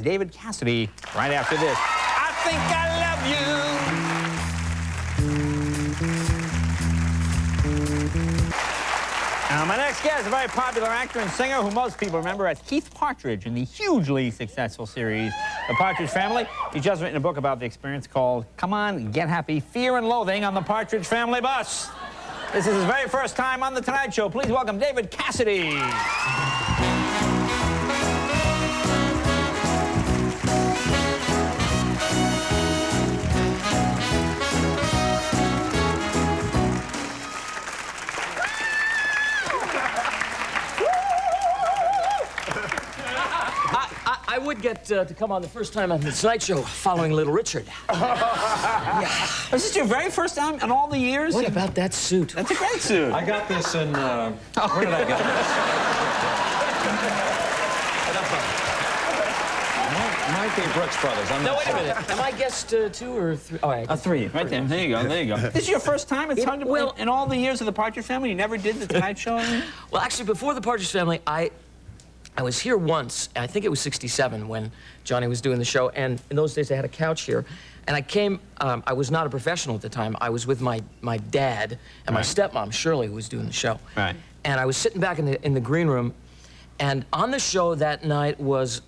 David Cassidy right after this. I think I love you. Now, my next guest is a very popular actor and singer who most people remember as Keith Partridge in the hugely successful series The Partridge Family. He's just written a book about the experience called Come On, Get Happy, Fear and Loathing on the Partridge Family Bus. This is his very first time on The Tonight Show. Please welcome David Cassidy. I would get to come on the first time on The Tonight Show following Little Richard. Yeah. Is this your very first time in all the years? What about that suit? That's a great suit. I got this in, where did I get this? Might be Brooks Brothers. I'm No, not wait a sure. minute. Am I guest 2 or 3? Oh, A 3, right there. There you go, there you go. This is your first time? It's hard to well, in all the years of The Partridge Family, you never did The Tonight Show? Well, actually, before The Partridge Family, I was here once, I think it was '67 when Johnny was doing the show, and in those days they had a couch here. And I came, I was not a professional at the time. I was with my dad and my stepmom, Shirley, who was doing the show. Right. And I was sitting back in the green room, and on the show that night was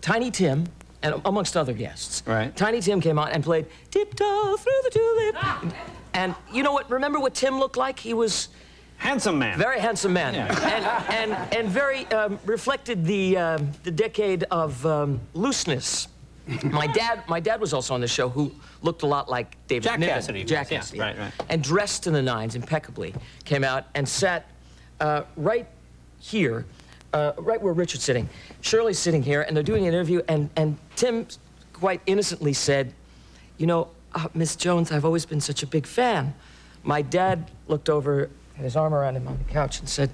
Tiny Tim, and amongst other guests. Right. Tiny Tim came on and played Tiptoe Through the Tulip. And you know what, remember what Tim looked like? He was... Handsome man. Very handsome man, yeah. and very reflected the decade of looseness. My dad was also on the show, who looked a lot like David Jack Niven. Cassidy. Jack Yeah, Cassidy, right. and dressed in the nines impeccably. Came out and sat right here, right where Richard's sitting. Shirley's sitting here, and they're doing an interview, and Tim quite innocently said, "You know, Miss Jones, I've always been such a big fan." My dad looked over, had his arm around him on the couch, and said,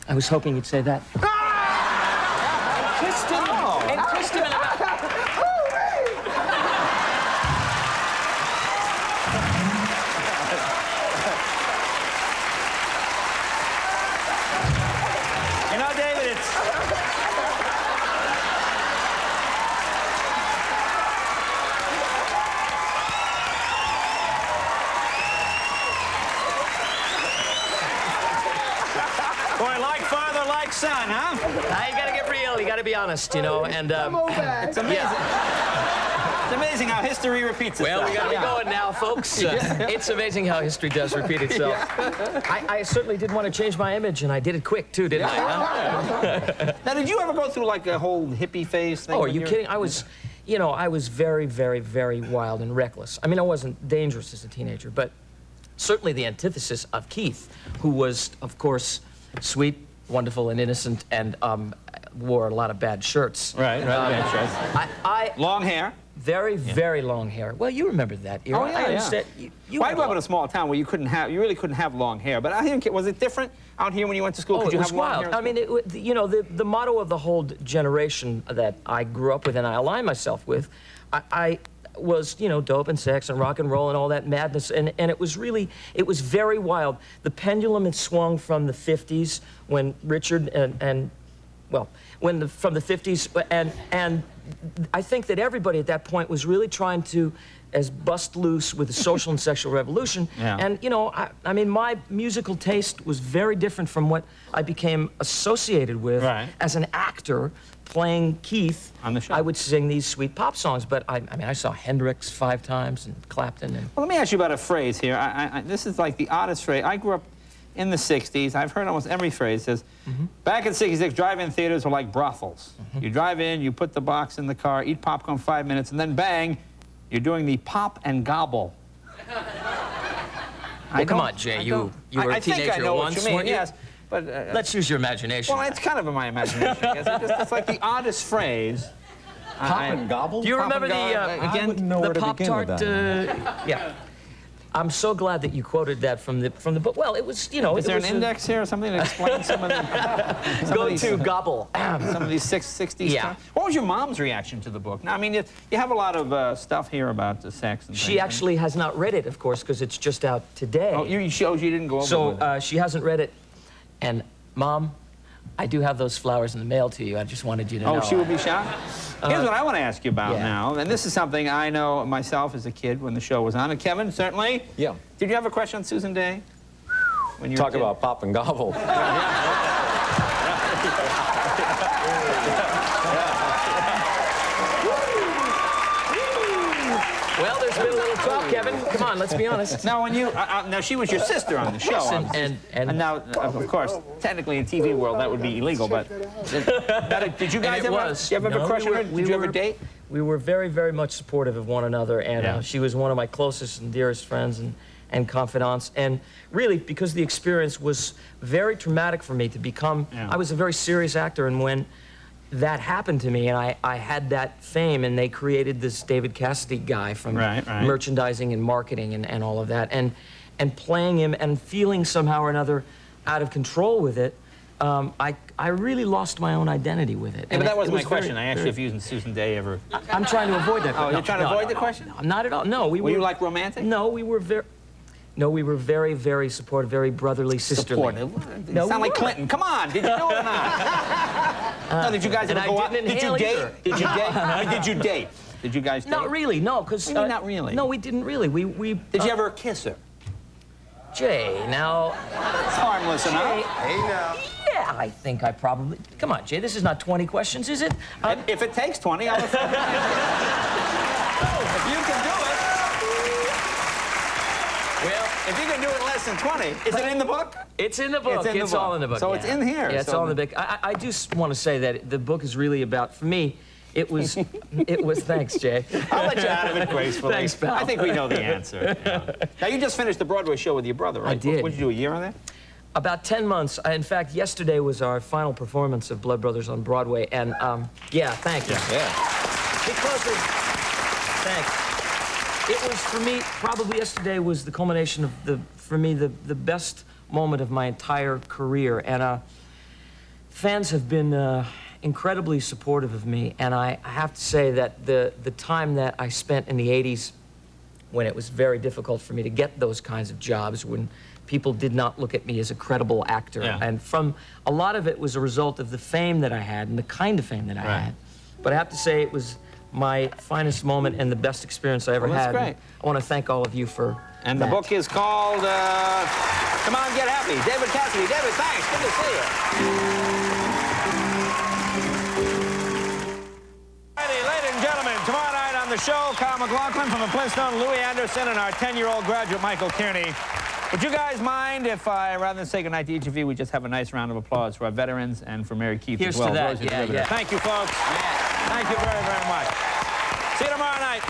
"I was hoping you'd say that." Kissed him, and kissed him in the mouth. You know, David, it's... Boy, like father, like son, huh? You gotta get real, you gotta be honest, you know, and, It's amazing. It's amazing how history repeats itself. well, we gotta be going now, folks. It's amazing how history does repeat itself. I certainly did want to change my image, and I did it quick, too, didn't I? Huh? Now, did you ever go through, like, a whole hippie phase thing? Oh, are you kidding? I was, you know, I was very, very, very wild and reckless. I mean, I wasn't dangerous as a teenager, but certainly the antithesis of Keith, who was, of course, sweet, wonderful, and innocent, and wore a lot of bad shirts. Right, bad shirts. Long hair. Very long hair. Well, you remember that era. Oh, yeah, I understand. You Well, I had grew up long- in a small town where you really couldn't have long hair. But I think, was it different out here when you went to school? Oh, Could it you was have long wild. hair? I mean, you know, the motto of the whole generation that I grew up with and I align myself with, I was, you know, dope and sex and rock and roll and all that madness, and it was really, it was very wild. The pendulum had swung from the 50s when Richard well, from the 50s, and I think that everybody at that point was really trying to bust loose with the social and sexual revolution. Yeah. And, you know, I mean, my musical taste was very different from what I became associated with as an actor playing Keith. On the show. I would sing these sweet pop songs, but I mean, I saw Hendrix 5 times and Clapton and... Well, let me ask you about a phrase here. This is like the oddest phrase. I grew up in the 60s. I've heard almost every phrase. It says, back in '66, drive-in theaters were like brothels. You drive in, you put the box in the car, eat popcorn 5 minutes, and then bang, you're doing the pop and gobble. Well, come on, Jay, you were a teenager I think I know once, what you mean, weren't you? yes. But, Let's use your imagination. well, it's kind of in my imagination. I guess. It's like the oddest phrase. Pop and gobble? Do you Pop and remember the, gobble, I wouldn't know where the to begin with Pop-Tart, yeah. I'm so glad that you quoted that from the book. Well, it was, you know... Is there an index here or something to explain some of the... Go to gobble. Some of these 60s Yeah. stuff? What was your mom's reaction to the book? Now, I mean, you have a lot of stuff here about the sex and things. She actually has not read it, of course, because it's just out today. Oh, she didn't go over with it. So she hasn't read it. And, Mom, I do have those flowers in the mail to you. I just wanted you to know. Oh, she will be shocked? Here's what I want to ask you about yeah. now, and this is something I know myself as a kid when the show was on. And Kevin, certainly. Yeah. Did you have a crush on Susan Day? When you were a Talk kid? about pop and gobble. Well, there's been a little talk, Kevin. Come on, let's be honest. Now, when you now she was your sister on the show, Yes, obviously. and now, of course, technically in TV world that would be illegal. But did you guys it ever? was. You ever have a No, crush we on her? were- Did we you ever were- date? We were very, very much supportive of one another, and Yeah. she was one of my closest and dearest friends and confidants. And really, because the experience was very traumatic for me to become, Yeah. I was a very serious actor, and when that happened to me, and I had that fame, and they created this David Cassidy guy from Right. merchandising and marketing and all of that, and playing him and feeling somehow or another out of control with it, I really lost my own identity with it. Yeah, And but that it wasn't my was question. I asked you if you and Susan Day ever... I'm trying to avoid that. Oh, you're trying to avoid the question? No, not at all. No, we Were you like romantic? No, we were very. No, we were very, very supportive, very brotherly, sisterly. Supportive? No, You sound we like were. Clinton. Come on, did you do it or not? No, did you guys and ever I go out? didn't Did you inhale date? either. Did you date? I mean, did you date? Did you guys date? Not really, no, because. What do you mean, not really? No, we didn't really. We. Did you ever kiss her? Jay, now. It's harmless enough. Hey, now. Yeah, I think I probably. Come on, Jay, this is not 20 questions, is it? If it takes 20, I'll... If you can do it. Well, If you can do it in less than 20, is it in the book? it's in the book. It's in the book. all in the book. So yeah. it's in here. Yeah, it's So all in the book. I just want to say that the book is really about, for me, it was, thanks, Jay. I'll let you out of it gracefully. Thanks, pal. I think we know the answer. Yeah. Now, you just finished the Broadway show with your brother, right? I did. What did you do, a year on that? About 10 months. In fact, yesterday was our final performance of Blood Brothers on Broadway, and yeah, thank you. Yeah. Because of, thanks. It was, for me, probably yesterday was the culmination of for me, the best moment of my entire career, and fans have been incredibly supportive of me, and I have to say that the time that I spent in the 80s, when it was very difficult for me to get those kinds of jobs, when people did not look at me as a credible actor. Yeah. And from a lot of it was a result of the fame that I had and the kind of fame that I Right. had. But I have to say it was my finest moment and the best experience I ever Well, that's had. great. I want to thank all of you for And that. the book is called Come On, Get Happy. David Cassidy. David, thanks. Good to see you. Ladies and gentlemen, tomorrow night on the show, Kyle MacLachlan from the Flintstones, Louis Anderson, and our 10-year-old graduate, Michael Kearney. Would you guys mind if I, rather than say goodnight to each of you, we just have a nice round of applause for our veterans and for Mary Keith Here's as well. to that. Rosie Yeah, Riveter. yeah. Thank you, folks. Thank you very, very much. See you tomorrow night.